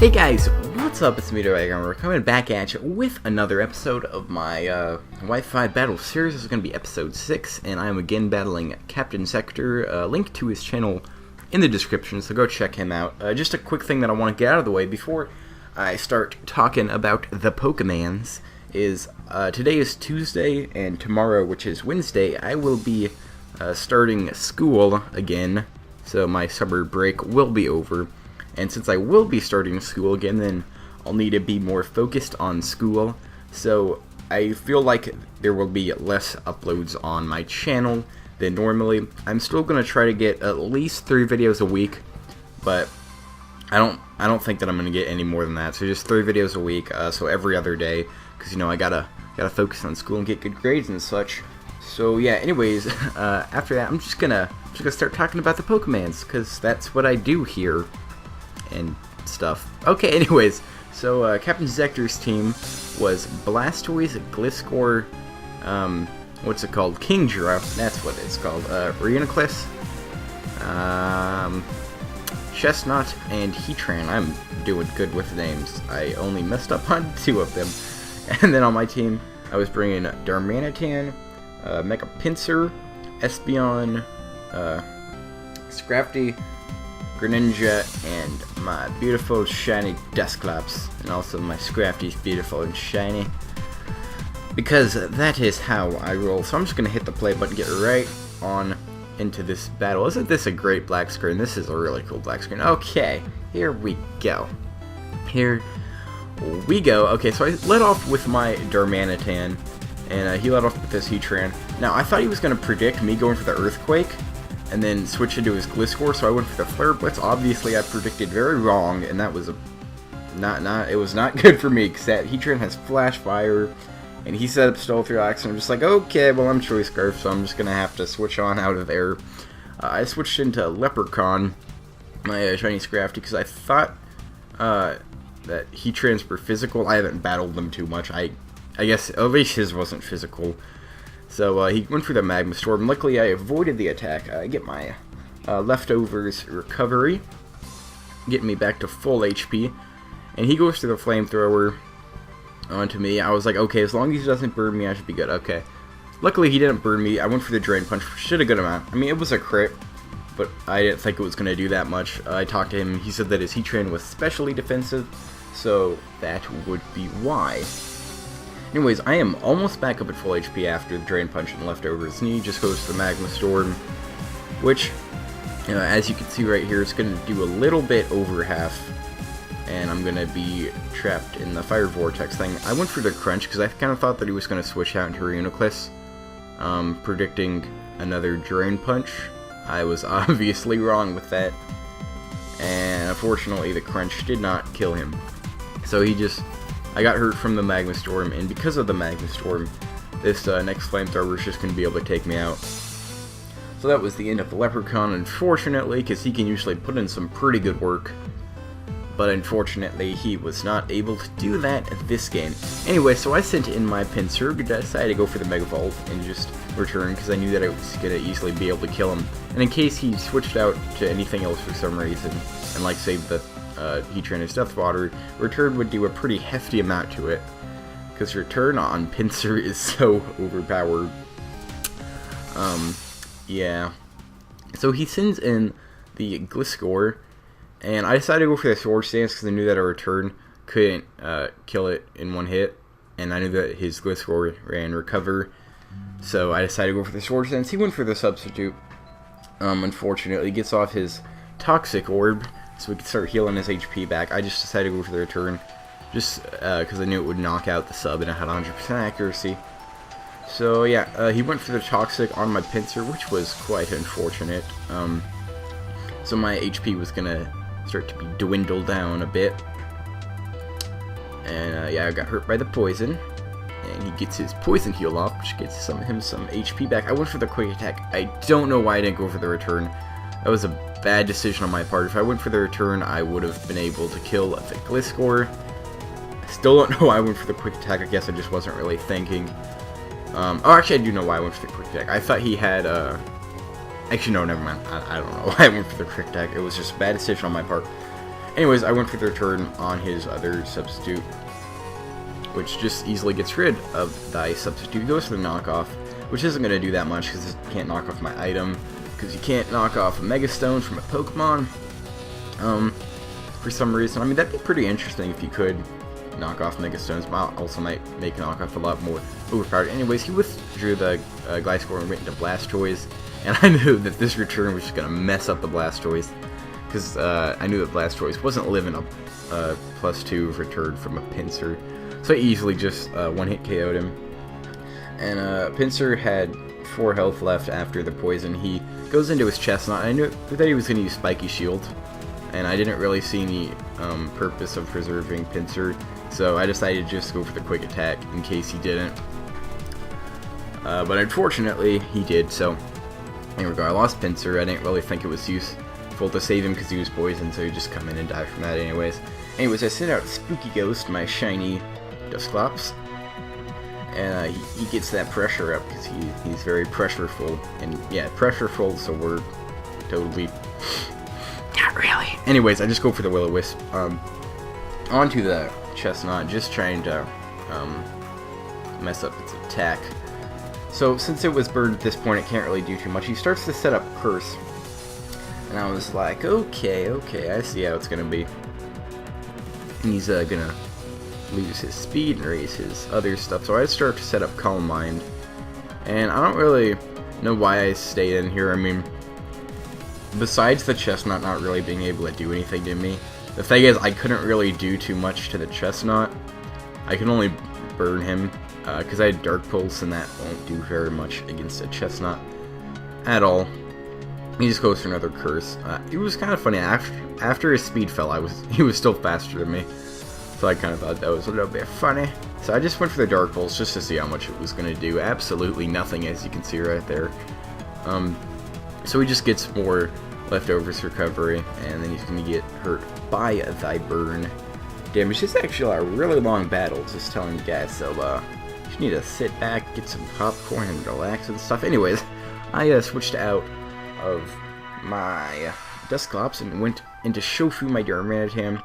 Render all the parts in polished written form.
Hey guys, what's up? It's me, dabadgummybear. We're coming back at you with another episode of my Wi-Fi battle series. This is going to be episode 6, and I'm again battling CaptainZekter. Link to his channel in the description, so go check him out. Just a quick thing that I want to get out of the way before I start talking about the Pokemans is today is Tuesday, and tomorrow, which is Wednesday, I will be starting school again, so my summer break will be over. And since I will be starting school again, then I'll need to be more focused on school. So I feel like there will be less uploads on my channel than normally. I'm still going to try to get at least 3 videos a week, but I don't think that I'm going to get any more than that. So just 3 videos a week, so every other day, because you know I gotta focus on school and get good grades and such. So yeah, anyways, after that I'm just gonna start talking about the Pokemans, because that's what I do here and stuff. Okay, anyways, so CaptainZekter's team was Blastoise, Gliscor, what's it called? Kingdra, that's what it's called. Reuniclus, Chestnut, and Heatran. I'm doing good with names. I only messed up on 2 of them. And then on my team, I was bringing Darmanitan, Mega Pinsir, Espeon, Scrafty, Greninja, and my beautiful shiny Dusclops, and also my Scrafty's beautiful and shiny, because that is how I roll. So I'm just going to hit the play button, get right on into this battle. Isn't this a great black screen? This is a really cool black screen. Okay, here we go. Here we go. Okay, so I led off with my Darmanitan, and he led off with this Heatran. Now, I thought he was going to predict me going for the Earthquake, and then switch into his Gliscor, so I went for the Flare Blitz. Obviously, I predicted very wrong, and that was it was not good for me, because that Heatran has Flash Fire, and he set up Stealth-Relax, and I'm just like, okay, well, I'm Choice Scarf, so I'm just going to have to switch on out of there. I switched into Leprechaun, my shiny Scrafty, because I thought that Heatrans were physical. I haven't battled them too much. I guess at least his wasn't physical. So he went for the Magma Storm. Luckily, I avoided the attack. I get my leftovers recovery, getting me back to full HP. And he goes to the Flamethrower onto me. I was like, okay, as long as he doesn't burn me, I should be good. Okay. Luckily, he didn't burn me. I went for the Drain Punch, which did a good amount. I mean, it was a crit, but I didn't think it was going to do that much. I talked to him. He said that his Heatran was specially defensive, so that would be why. Anyways, I am almost back up at full HP after the Drain Punch and leftovers, and he just goes to the Magma Storm, which, as you can see right here, it's going to do a little bit over half, and I'm going to be trapped in the Fire Vortex thing. I went for the Crunch, because I kind of thought that he was going to switch out into Reuniclus, predicting another Drain Punch. I was obviously wrong with that, and unfortunately the Crunch did not kill him. So I got hurt from the Magma Storm, and because of the Magma Storm, this next Flamethrower is just going to be able to take me out. So that was the end of the Leprechaun, unfortunately, because he can usually put in some pretty good work. But unfortunately, he was not able to do that this game. Anyway, so I sent in my Pinsir, decided to go for the Mega Volt and just return, because I knew that I was going to easily be able to kill him. And in case he switched out to anything else for some reason, and like say the Heatran is Death Water, return would do a pretty hefty amount to it, because return on Pinsir is so overpowered. Yeah. So he sends in the Gliscor, and I decided to go for the Swords Dance because I knew that a return couldn't kill it in one hit, and I knew that his Gliscor ran Recover, so I decided to go for the Swords Dance. He went for the Substitute. Unfortunately, he gets off his Toxic Orb, so we could start healing his HP back. I just decided to go for the return, just because I knew it would knock out the sub and it had 100% accuracy. So yeah, he went for the Toxic on my Pinsir, which was quite unfortunate. So my HP was going to start to be dwindled down a bit. And yeah, I got hurt by the poison. And he gets his poison heal off, which gets him some HP back. I went for the Quick Attack. I don't know why I didn't go for the return. That was a bad decision on my part. If I went for the return, I would have been able to kill the Gliscor. I still don't know why I went for the Quick Attack. I guess I just wasn't really thinking. Oh, actually, I do know why I went for the Quick Attack. I thought he had, Actually, no, never mind. I don't know why I went for the Quick Attack. It was just a bad decision on my part. Anyways, I went for the return on his other substitute, which just easily gets rid of thy substitute. He goes for the knockoff, which isn't going to do that much because it can't knock off my item, because you can't knock off a Mega Stone from a Pokemon. For some reason, I mean, that'd be pretty interesting if you could knock off Mega Stones, but also might make knockoff a lot more overpowered. Anyways, he withdrew the Gliscor and went into Blastoise, and I knew that this return was just going to mess up the Blastoise, because I knew that Blastoise wasn't living a +2 return from a Pinsir, so I easily just one-hit KO'd him. And Pinsir had 4 health left after the poison. He goes into his Chestnut, and I knew that he was going to use Spiky Shield, and I didn't really see any purpose of preserving Pinsir, so I decided to just go for the quick attack in case he didn't. But unfortunately, he did, so in regard, I lost Pinsir. I didn't really think it was useful to save him because he was poisoned, so he'd just come in and die from that anyways. Anyways, I sent out Spooky Ghost, my shiny Dusclops, and he gets that pressure up because he's very pressureful, and yeah, pressureful is a word, totally. Not really. Anyways, I just go for the Will-O-Wisp. Onto the Chestnut, just trying to mess up its attack. So since it was burned at this point, it can't really do too much. He starts to set up Curse, and I was like, okay, I see how it's gonna be. And he's gonna lose his speed and raise his other stuff. So I start to set up Calm Mind, and I don't really know why I stayed in here. I mean, besides the Chestnut not really being able to do anything to me, the thing is I couldn't really do too much to the Chestnut. I can only burn him, because I had Dark Pulse, and that won't do very much against a Chestnut at all. He just goes for another Curse. It was kind of funny, after his speed fell, he was still faster than me, so I kind of thought that was a little bit funny. So I just went for the Dark Pulse just to see how much it was going to do. Absolutely nothing, as you can see right there. So he just gets more Leftovers recovery, and then he's going to get hurt by thy burn damage. This is actually a really long battle, just telling you guys, so you just need to sit back, get some popcorn, and relax and stuff. Anyways, I switched out of my Dusclops and went into Shofu, my Darmanitan.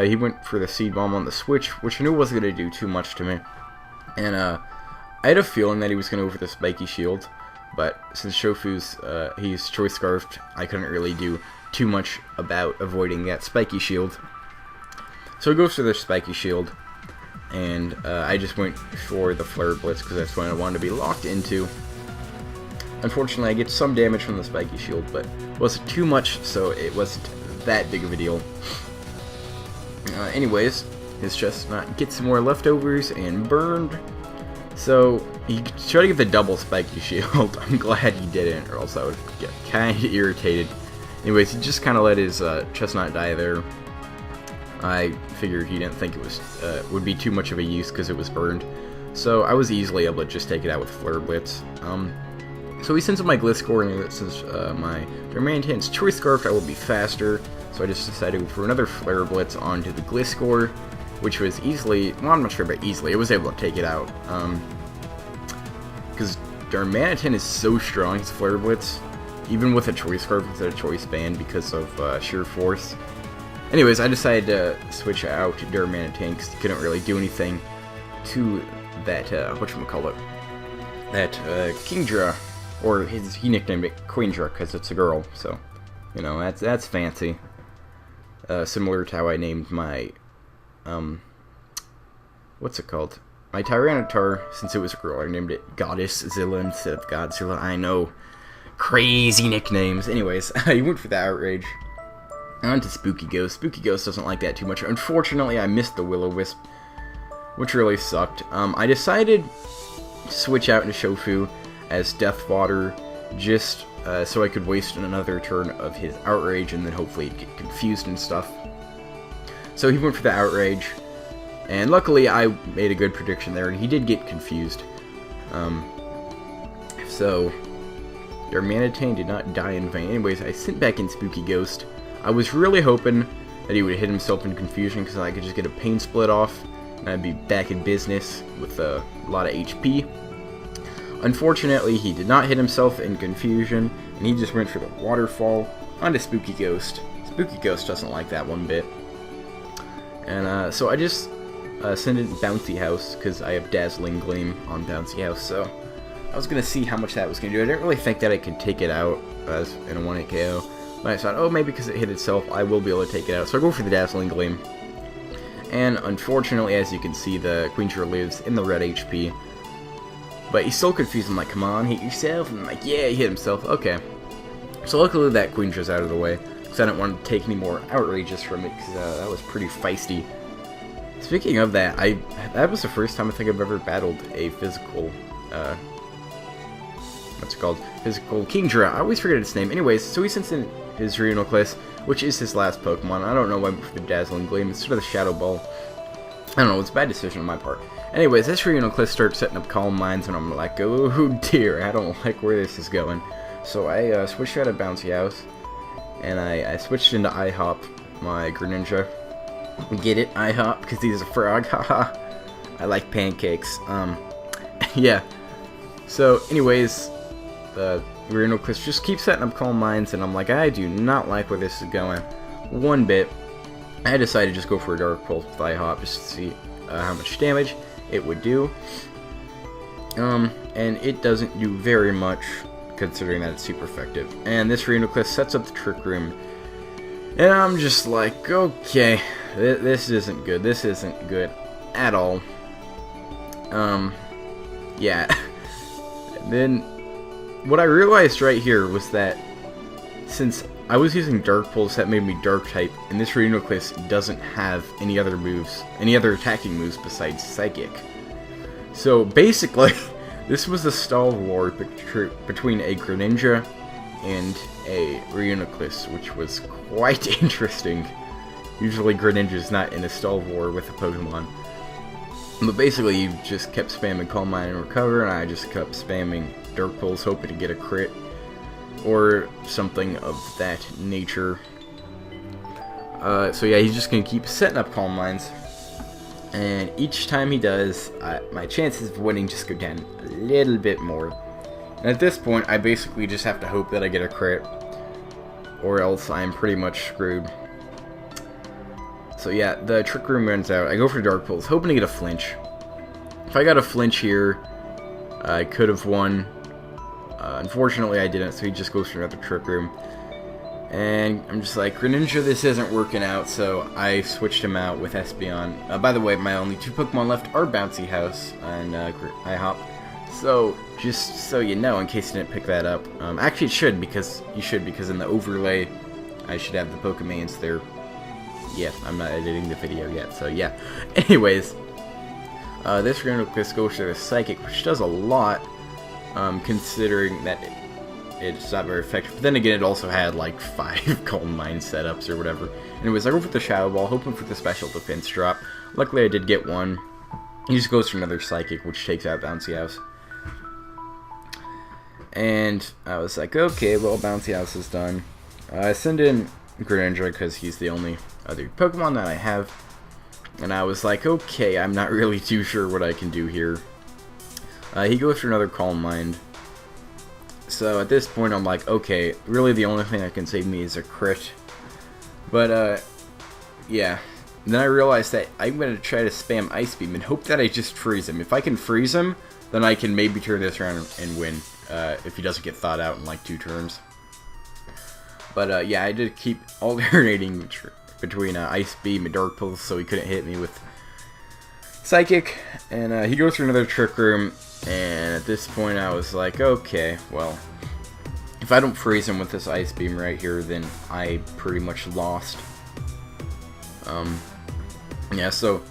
He went for the Seed Bomb on the switch, which I knew wasn't going to do too much to me, and I had a feeling that he was going to go for the Spiky Shield. But since Shofu's, he's Choice Scarfed, I couldn't really do too much about avoiding that Spiky Shield. So he goes for the Spiky Shield, and I just went for the Flare Blitz because that's what I wanted to be locked into. Unfortunately, I get some damage from the Spiky Shield, but it wasn't too much, so it wasn't that big of a deal. Anyways, his Chestnut gets some more Leftovers and burned. So he tried to get the double Spiky Shield. I'm glad he didn't, or else I would get kind of irritated. Anyways, he just kind of let his Chestnut die there. I figured he didn't think it was would be too much of a use because it was burned. So I was easily able to just take it out with Flare Blitz. So he sends up my Gliscor, and since my Darmanitan's Choice Scarf, I will be faster. So I just decided to go for another Flare Blitz onto the Gliscor, which was easily, well, I'm not sure about easily, I was able to take it out. Because Darmanitan is so strong, his Flare Blitz, even with a Choice Scarf instead of Choice Band because of sheer force. Anyways, I decided to switch out to Darmanitan because he couldn't really do anything to that, whatchamacallit, that Kingdra, or he nicknamed it Queendra because it's a girl, so, you know, that's fancy. Similar to how I named my, what's it called? My Tyranitar, since it was a girl, I named it Goddess Zilla instead of Godzilla. I know, crazy nicknames. Anyways, I went for the Outrage. On to Spooky Ghost. Spooky Ghost doesn't like that too much. Unfortunately, I missed the Will-O-Wisp, which really sucked. I decided to switch out into Shofu as Death Fodder, just so I could waste another turn of his Outrage, and then hopefully he'd get confused and stuff. So he went for the Outrage, and luckily I made a good prediction there, and he did get confused. So Darmanitan did not die in vain. Anyways, I sent back in Spooky Ghost. I was really hoping that he would hit himself in confusion, because I could just get a Pain Split off, and I'd be back in business with a lot of HP. Unfortunately, he did not hit himself in confusion, and he just went for the Waterfall onto Spooky Ghost. Spooky Ghost doesn't like that one bit. And so I just sent in Bouncy House, because I have Dazzling Gleam on Bouncy House, so I was going to see how much that was going to do. I didn't really think that I could take it out in a 1-hit KO, but I thought, oh, maybe because it hit itself, I will be able to take it out. So I go for the Dazzling Gleam. And unfortunately, as you can see, the Queensure lives in the red HP. But he's so confused. I'm like, come on, hit yourself. And I'm like, yeah, he hit himself. Okay. So luckily that Queensure's out of the way, because I didn't want to take any more outrages from it, because that was pretty feisty. Speaking of that, that was the first time I think I've ever battled a physical, what's it called? Physical Kingdra. I always forget its name. Anyways, so he sends in his Rhenoclist, which is his last Pokemon. I don't know why for the Dazzling Gleam. It's sort of the Shadow Ball. I don't know, it's a bad decision on my part. Anyways, this Rhenoclist starts setting up Calm Minds, and I'm like, oh dear, I don't like where this is going. So I switched out of Bouncy House, and I switched into IHOP, my Greninja. Get it? IHOP, because he's a frog, haha. I like pancakes. Yeah. So, anyways, the Rhenoclist just keeps setting up Calm Minds, and I'm like, I do not like where this is going one bit. I decided to just go for a Dark Pulse with IHOP just to see how much damage it would do. And it doesn't do very much, considering that it's super effective. And this Rhenoclist sets up the Trick Room, and I'm just like, okay, this isn't good. This isn't good at all. Yeah. Then what I realized right here was that since I was using Dark Pulse, that made me Dark type, and this Rhenoclist doesn't have any other moves, any other attacking moves besides Psychic. So basically, this was a stall war between a Greninja and a Rhenoclist, which was quite interesting. Usually Greninja's not in a stall war with a Pokemon. But basically, you just kept spamming Calm Mind and Recover, and I just kept spamming Dark Pulse, hoping to get a crit or something of that nature. So yeah, he's just gonna keep setting up Calm Minds, and each time he does, my chances of winning just go down a little bit more. And at this point, I basically just have to hope that I get a crit, or else I'm pretty much screwed. So yeah, the Trick Room runs out. I go for Dark Pulse, hoping to get a flinch. If I got a flinch here, I could have won. Unfortunately, I didn't, so he just goes for another Trick Room. And I'm just like, Greninja, this isn't working out, so I switched him out with Espeon. By the way, my only 2 Pokemon left are Bouncy House and IHOP. So, just so you know, in case you didn't pick that up. Actually, it should, because in the overlay, I should have the Pokemans there. Yeah, I'm not editing the video yet, so yeah. Anyways, this Rhenoclist goes to the Psychic, which does a lot, considering that it's not very effective. But then again, it also had like 5 Calm Mind setups or whatever. Anyways, I go for the Shadow Ball, hoping for the special defense drop. Luckily, I did get one. He just goes for another Psychic, which takes out Bouncy House. And I was like, okay, well, Bouncy House is done. I send in Greninja because he's the only other Pokemon that I have. And I was like, okay, I'm not really too sure what I can do here. He goes for another Calm Mind. So at this point, I'm like, okay, really the only thing that can save me is a crit. But, yeah. Then I realized that I'm going to try to spam Ice Beam and hope that I just freeze him. If I can freeze him, then I can maybe turn this around and win. If he doesn't get thawed out in like 2 turns. But, yeah, I did keep alternating between Ice Beam and Dark Pulse, so he couldn't hit me with Psychic. And he goes through another Trick Room. And at this point, I was like, okay, well, if I don't freeze him with this Ice Beam right here, then I pretty much lost. Yeah, so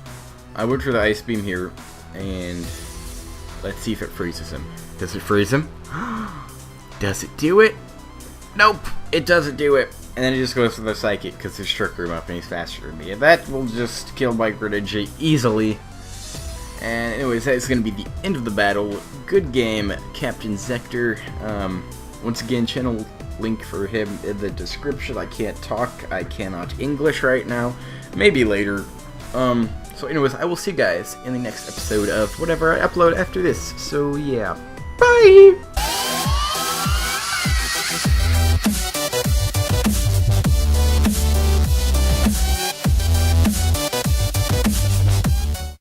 I went for the Ice Beam here, and let's see if it freezes him. Does it freeze him? Does it do it? Nope, it doesn't do it. And then he just goes for the Psychic, because there's Trick Room up, and he's faster than me. And that will just kill my Greninja easily. And anyways, that's going to be the end of the battle. Good game, CaptainZekter. Once again, channel link for him in the description. I can't talk. I cannot English right now. Maybe later. So anyways, I will see you guys in the next episode of whatever I upload after this. So yeah, bye!